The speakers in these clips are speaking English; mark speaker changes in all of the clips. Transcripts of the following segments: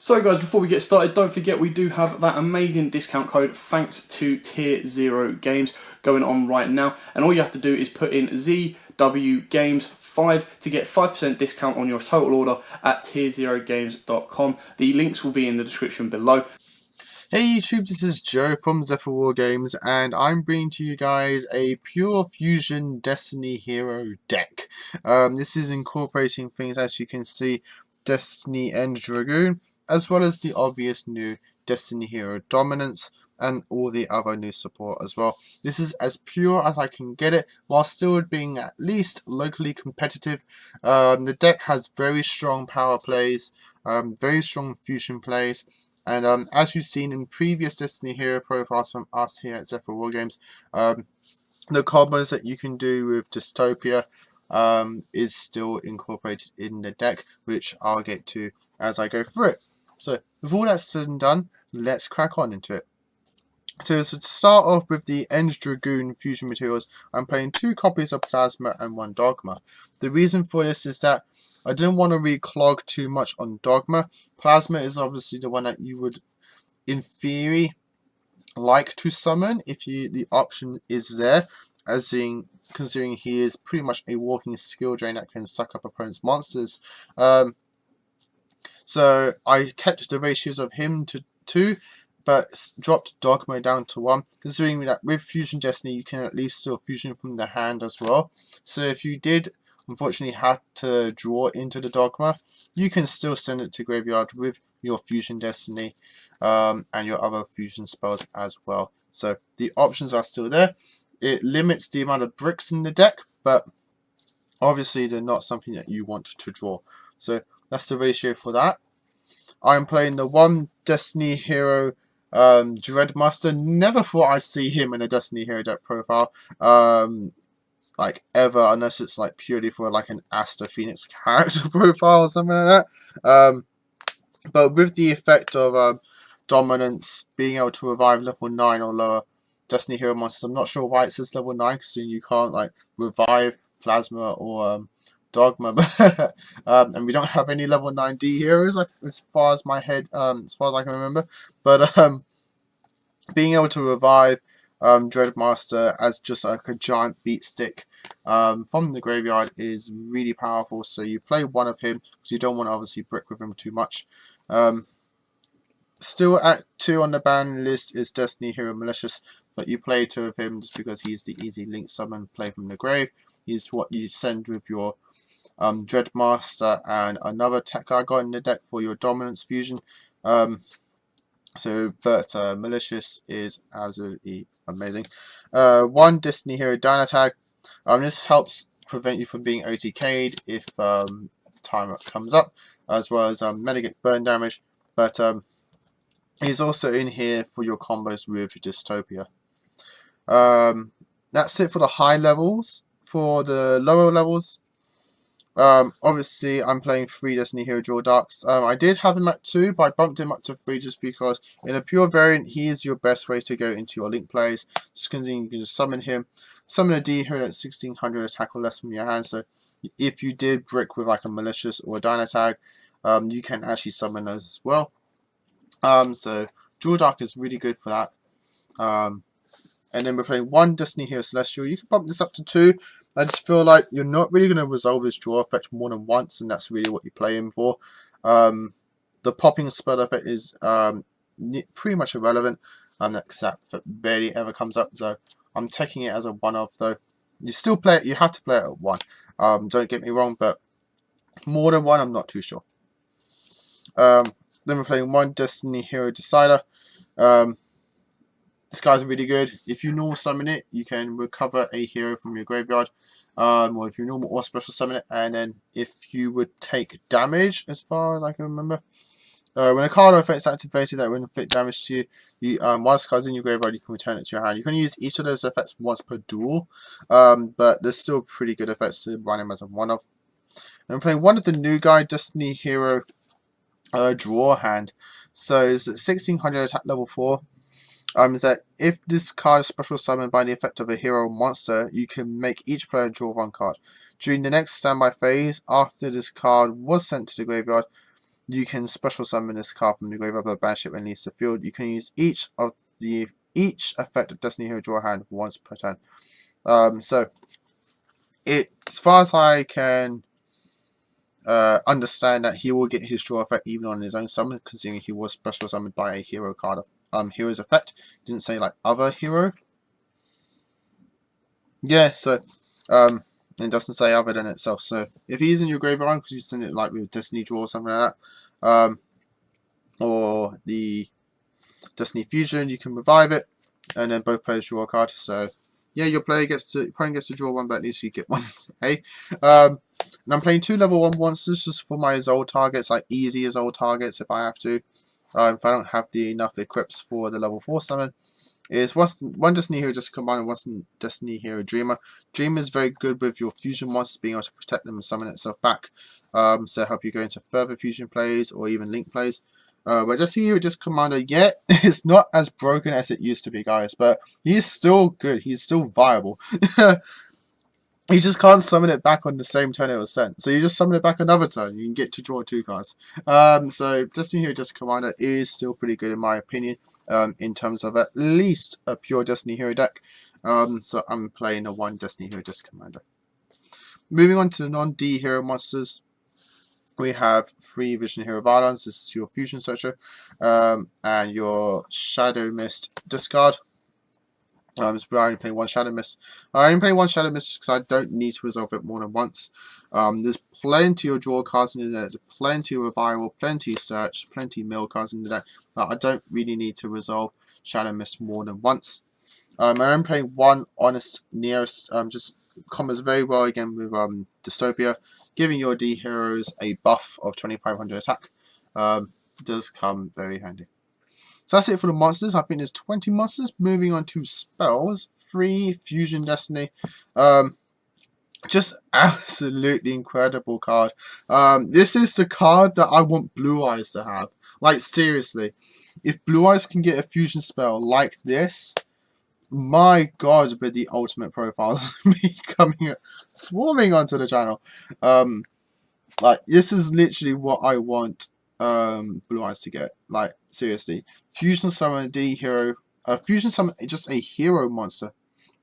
Speaker 1: So guys, before we get started, don't forget we do have that amazing discount code thanks to Tier 0 Games going on right now. And all you have to do is put in ZW Games 5 to get 5% discount on your total order at tier0games.com. The links will be in the description below.
Speaker 2: Hey YouTube, this is Joe from Zephyr War Games, and I'm bringing to you guys a Pure Fusion Destiny Hero deck. This is incorporating things, as you can see, Destiny and Dragoon, as well as the obvious new Destiny Hero Dominance, and all the other new support as well. This is as pure as I can get it, while still being at least locally competitive. The deck has very strong power plays, very strong fusion plays, and as you've seen in previous Destiny Hero profiles from us here at Zephyr War Games, the combos that you can do with Dystopia is still incorporated in the deck, which I'll get to as I go through it. So, with all that said and done, let's crack on into it. So to start off with the End Dragoon fusion materials, I'm playing 2 copies of Plasma and 1 Dogma. The reason for this is that I didn't want to reclog too much on Dogma. Plasma is obviously the one that you would, in theory, like to summon if the option is there, as in considering he is pretty much a walking skill drain that can suck up opponents' monsters. So I kept the ratios of him to 2, but dropped Dogma down to 1, considering that with Fusion Destiny you can at least still fusion from the hand as well. So if you did unfortunately have to draw into the Dogma, you can still send it to graveyard with your Fusion Destiny and your other fusion spells as well. So the options are still there. It limits the amount of bricks in the deck, but obviously they're not something that you want to draw. So that's the ratio for that. I'm playing the 1 Destiny Hero Dreadmaster. Never thought I'd see him in a Destiny Hero deck profile. Like ever, unless it's like purely for like an Asta Phoenix character profile or something like that. But with the effect of Dominance, being able to revive level 9 or lower Destiny Hero monsters, I'm not sure why it says level 9, because you can't like revive Plasma or Dogma, and we don't have any level 9D heroes as far as my head, as far as I can remember. But being able to revive Dreadmaster as just like a giant beat stick from the graveyard is really powerful. So you play 1 of him because you don't want to obviously brick with him too much. Still at 2 on the ban list is Destiny Hero Malicious, but you play 2 of him just because he's the easy link summon play from the grave. He's what you send with your Dreadmaster and another tech I got in the deck for your Dominance fusion. Malicious is absolutely amazing. 1 Destiny Hero Dynatag. This helps prevent you from being OTK'd if time comes up, as well as mitigate burn damage. But he's also in here for your combos with Dystopia. That's it for the high levels. For the lower levels, obviously I'm playing 3 Destiny Hero Draw Darks. I did have him at 2, but I bumped him up to 3 just because in a pure variant he is your best way to go into your link plays. Just because you can just summon him, summon a D hero at 1600 attack or less from your hand. So if you did brick with like a Malicious or a Dynatag, you can actually summon those as well. So Draw Dark is really good for that. And then we're playing 1 Destiny Hero Celestial. You can bump this up to 2. I just feel like you're not really going to resolve this draw effect more than once, and that's really what you play him for. The popping spell effect is pretty much irrelevant, because that barely ever comes up. So I'm taking it as a one-off, though. You still play it. You have to play it at 1. Don't get me wrong, but more than 1, I'm not too sure. Then we're playing 1 Destiny Hero Decider. This guy's really good. If you normal summon it, you can recover a hero from your graveyard. Or if you normal or special summon it, and then if you would take damage, as far as I can remember, when a card or effect is activated that will inflict damage to you, while this card's in your graveyard, you can return it to your hand. You can use each of those effects once per duel, but there's still pretty good effects to run him as a one-off. I'm playing 1 of the new guy, Destiny Hero Draw Hand. So it's 1600 attack level 4. Is that if this card is special summoned by the effect of a hero or monster, you can make each player draw 1 card. During the next standby phase, after this card was sent to the graveyard, you can special summon this card from the graveyard by banish it when it leaves the field. You can use each effect of Destiny Hero draw hand once per turn. So as far as I can understand, that he will get his draw effect even on his own summon, considering he was special summoned by a hero card of hero's effect. Didn't say like other hero. Yeah, so it doesn't say other than itself. So if he's in your graveyard, because you send it like with Destiny Draw or something like that, or the Destiny Fusion, you can revive it, and then both players draw a card. So yeah, your opponent gets to draw one, but at least you get one. Hey, and I'm playing 2 level 1 monsters just for my Zol targets, like easy Zol targets if I have to. If I don't have enough equips for the level 4 summon. Is one Destiny Hero just combined with one Destiny Hero Dreamer. Dreamer is very good with your fusion monsters being able to protect them and summon itself back. So help you go into further fusion plays or even link plays. But Destiny Hero just Commander, yeah, it's not as broken as it used to be, guys, but he's still good. He's still viable. You just can't summon it back on the same turn it was sent. So you just summon it back another turn. You can get to draw 2 cards. So Destiny Hero Just Commander is still pretty good in my opinion. In terms of at least a pure Destiny Hero deck. So I'm playing a 1 Destiny Hero Just Commander. Moving on to the non-D hero monsters. We have 3 Vision Hero Violence. This is your Fusion Searcher. And your Shadow Mist discard. So I only play 1 Shadow Mist. I only play 1 Shadow Mist because I don't need to resolve it more than once. There's plenty of draw cards in the deck, plenty of revival, plenty of search, plenty of mill cards in the deck. I don't really need to resolve Shadow Mist more than once. I'm playing 1 Honest Nearest. Just combos very well again with Dystopia, giving your D heroes a buff of 2500 attack. Does come very handy. So that's it for the monsters. I think there's 20 monsters. Moving on to spells. 3 Fusion Destiny. Just absolutely incredible card. This is the card that I want Blue Eyes to have. Like, seriously. If Blue Eyes can get a fusion spell like this, my god, but the ultimate profiles be coming swarming onto the channel. Like, this is literally what I want Blue Eyes to get. Like, seriously. Fusion summon D hero. Fusion summon just a hero monster.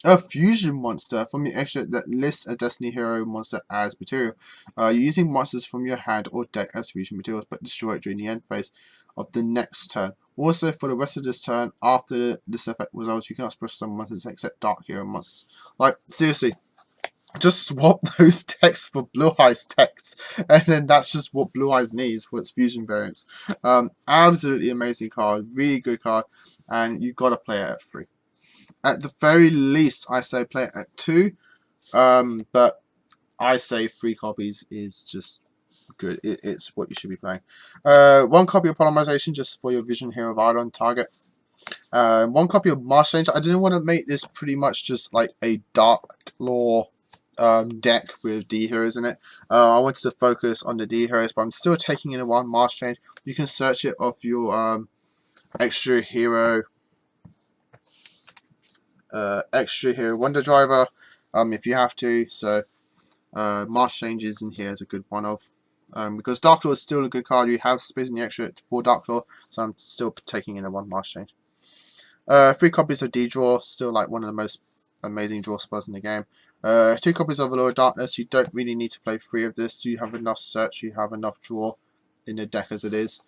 Speaker 2: A fusion monster from your extra that lists a Destiny hero monster as material. You're using monsters from your hand or deck as fusion materials, but destroy it during the end phase of the next turn. Also, for the rest of this turn, after this effect resolves, you cannot special summon monsters except dark hero monsters. Like, seriously. Just swap those texts for Blue Eyes texts, and then that's just what Blue Eyes needs for its fusion variants. Absolutely amazing card, really good card, and you've got to play it at 3. At the very least, I say play it at 2, but I say 3 copies is just good. It's what you should be playing. 1 copy of Polymerization just for your Vision Hero Vardon target. 1 copy of Marsh Change. I didn't want to make this pretty much just like a Dark Law deck with D heroes in it. I wanted to focus on the D heroes, but I'm still taking in a 1 Marsh Change. You can search it off your extra hero Wonder Driver if you have to. So Marsh Change is in here as a good one of. Because Dark Law is still a good card. You have space in the extra for Dark Law, so I'm still taking in a 1 Marsh Change. 3 copies of D-Draw, still like one of the most amazing draw spells in the game. 2 copies of Allure of Darkness. You don't really need to play 3 of this. You have enough search, you have enough draw in the deck as it is.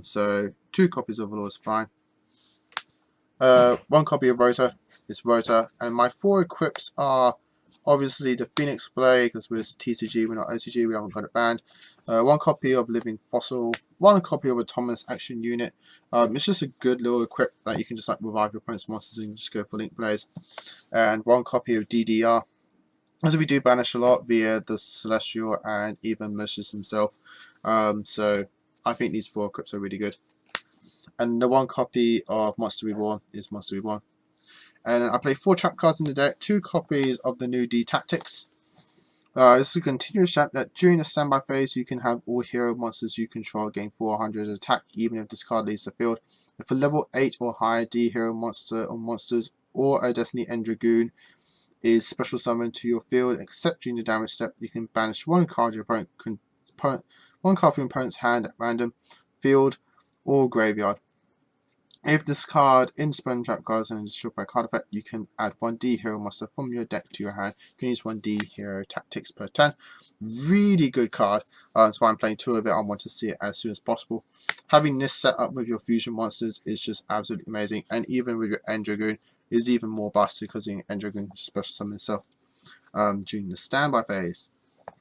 Speaker 2: So 2 copies of Allure is fine. 1 copy of Rota is Rota. And my 4 equips are obviously the Phoenix Blade, because we're TCG, we're not OCG, we haven't got it banned. 1 copy of Living Fossil. 1 copy of Autonomous Action Unit. It's just a good little equip that you can just like revive your opponent's monsters and just go for link plays. And 1 copy of DDR. As we do banish a lot via the Celestial and even Mercius himself. So I think these 4 equips are really good. And the 1 copy of Monster Reborn is Monster Reborn. And I play 4 trap cards in the deck, 2 copies of the new D Tactics. This is a continuous chat that during the standby phase you can have all hero monsters you control gain 400 attack even if this card leaves the field. If a level 8 or higher D hero monster or monsters or a Destiny End Dragoon is special summoned to your field except during the damage step, you can banish 1 card your opponent one card from your opponent's hand at random, field, or graveyard. If this card in spell trap cards and destroyed by card effect, you can add 1D hero monster from your deck to your hand. You can use 1D hero tactics per turn. Really good card. That's why I'm playing 2 of it. I want to see it as soon as possible. Having this set up with your fusion monsters is just absolutely amazing. And even with your Dragoon is even more busted because your Dragoon can special summon itself during the standby phase.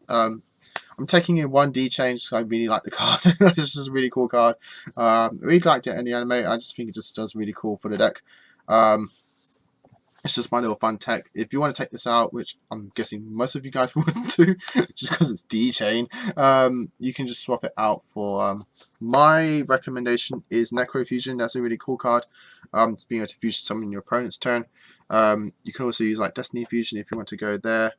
Speaker 2: I'm taking a 1D change because I really like the card. It's just a really cool card. I really liked it in the anime. I just think it just does really cool for the deck. It's just my little fun tech. If you want to take this out, which I'm guessing most of you guys wouldn't do, just because it's D-Chain, you can just swap it out for... my recommendation is Necrofusion. That's a really cool card. It's being able to fusion summon your opponent's turn. You can also use like Destiny Fusion if you want to go there,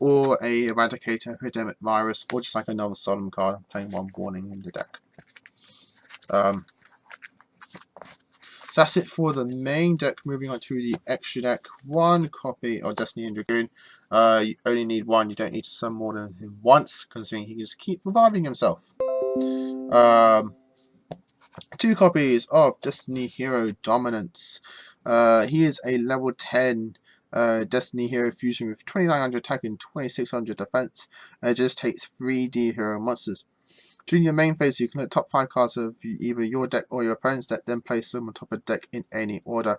Speaker 2: or a Eradicator, Epidemic Virus, or just like another Solemn card. I'm playing one warning in the deck. So that's it for the main deck. Moving on to the extra deck. One copy of Destiny and Dragoon. You only need one. You don't need to summon more than him once, considering he can just keep reviving himself. 2 copies of Destiny Hero Dominance. He is a level 10 Destiny Hero Fusion with 2900 attack and 2600 defense. It just takes 3D Hero monsters. During your main phase, you can look top 5 cards of either your deck or your opponent's deck, then place them on top of the deck in any order.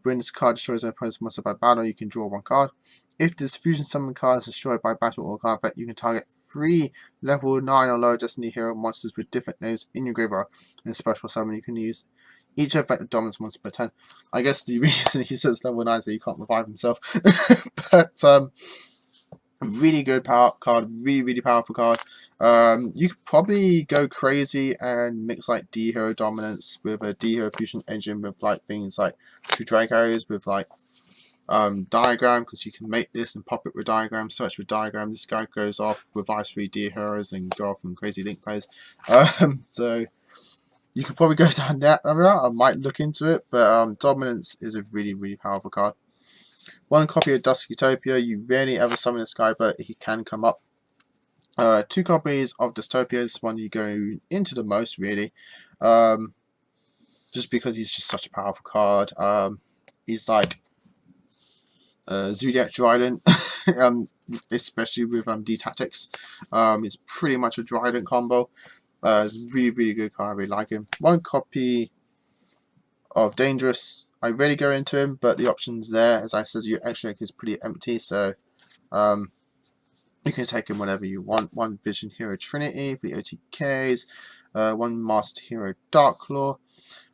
Speaker 2: When this card destroys an opponent's monster by battle, you can draw 1 card. If this fusion summon card is destroyed by battle or card effect, you can target 3 level 9 or lower Destiny Hero monsters with different names in your graveyard. And special summon, you can use each effect of dominance monster per turn. I guess the reason he says level 9 is that he can't revive himself. But really good power card, really powerful card. You could probably go crazy and mix like D Hero Dominance with a D Hero Fusion engine with like things like 2 Dragos with like Diagram, because you can make this and pop it with Diagram, search with Diagram. This guy goes off, revives 3 D Heroes and go off on crazy link plays. So you could probably go down that route. I might look into it, but Dominance is a really powerful card. 1 copy of Dusk Utopia. You rarely ever summon this guy, but he can come up. 2 copies of Dystopia. This one you go into the most, really. Just because he's just such a powerful card. He's like Zodiac Dryden, especially with D-Tactics. It's pretty much a Dryden combo. It's a really good card. I really like him. 1 copy of Dangerous. I rarely go into him, but the options there, as I said, your extra deck is pretty empty, so you can take him whenever you want. 1 Vision Hero Trinity for the OTKs, 1 Master Hero Darklaw,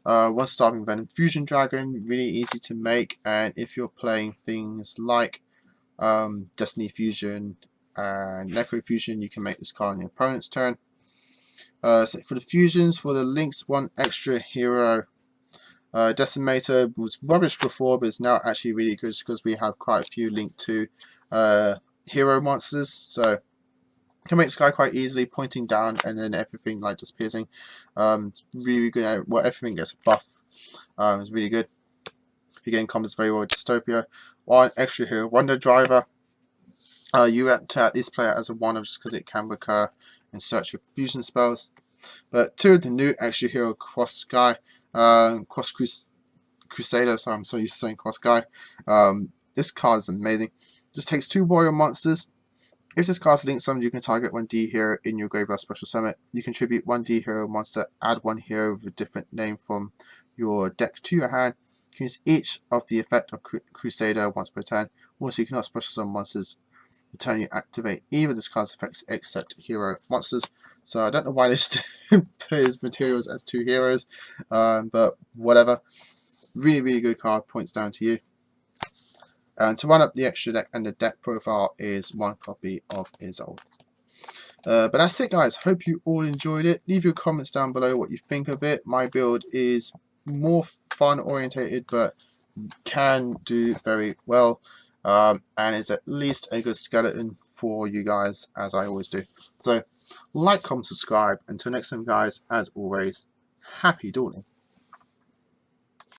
Speaker 2: 1 Starving Venom Fusion Dragon, really easy to make, and if you're playing things like Destiny Fusion and Necro Fusion, you can make this card on your opponent's turn. So for the fusions, for the links, 1 extra hero. Decimator was rubbish before, but it's now actually really good because we have quite a few linked to hero monsters. So you can make this guy quite easily, pointing down and then everything like just piercing. Really good. Well, everything gets a buff. It's really good. Again, combos very well with Dystopia. 1 extra hero, Wonder Driver. You have to at least play it as a 1 just because it can recur and search your fusion spells. But 2 of the new extra hero Cross Guy. Cross Crusader, sorry, I'm so used to saying Cross Guy. This card is amazing. Just takes 2 warrior monsters. If this card is linked summoned, you can target 1 D hero in your graveyard special summon. You contribute 1 D hero monster, add 1 hero with a different name from your deck to your hand. You can use each of the effect of Crusader once per turn. Also, you cannot special summon monsters the turn you activate either this card's effects except hero monsters. So I don't know why they just put his materials as 2 heroes, but whatever. Really good card, points down to you. And to run up the extra deck and the deck profile is 1 copy of Isolde. But that's it, guys. Hope you all enjoyed it. Leave your comments down below what you think of it. My build is more fun orientated, but can do very well. And is at least a good skeleton for you guys, as I always do. So like, comment, subscribe. Until next time, guys, as always, happy dueling.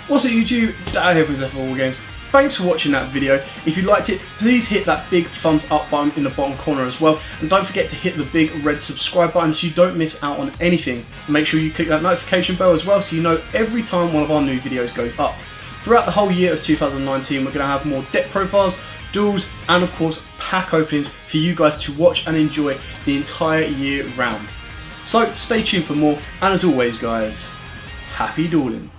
Speaker 1: What's up, YouTube? Dad here with War Games. thanks for watching that video. If you liked it, please hit that big thumbs up button in the bottom corner as well. And don't forget to hit the big red subscribe button so you don't miss out on anything. Make sure you click that notification bell as well so you know every time one of our new videos goes up. Throughout the whole year of 2019, we're going to have more deck profiles, duels, and of course pack openings for you guys to watch and enjoy the entire year round. So stay tuned for more, and as always guys, happy dueling.